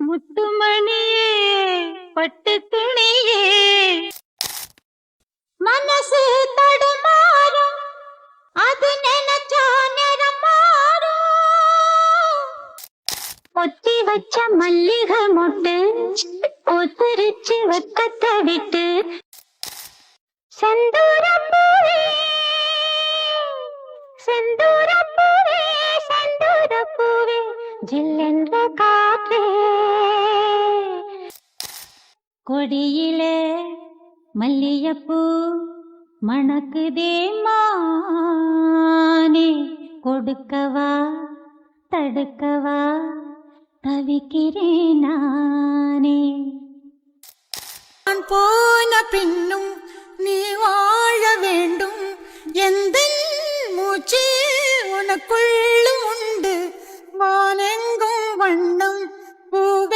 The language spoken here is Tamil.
முத்துமணியே பட்டு துணியே மனசு தடுமாறும் அது நினைச்சா நேரம் மாறும் ஒத்தி வச்ச மல்லிகை மொட்டு ஒத்தரிச்சு வெக்கத்தை விட்டு செந்தூரப்பூவே செந்தூரப்பூவே செந்தூரப்பூவே ஜில்லென்ற காற்றே கொடியிலே மல்லியப்பூ மணக்குதே மானே கொடுக்கவா தடுக்கவா தவிக்கிறேன் நானே நான் போன பின்னும் நீ வாழ வேண்டும் எந்த மூச்சு உனக்குள்ளும் உண்டு வானெங்கும் வண்ணம்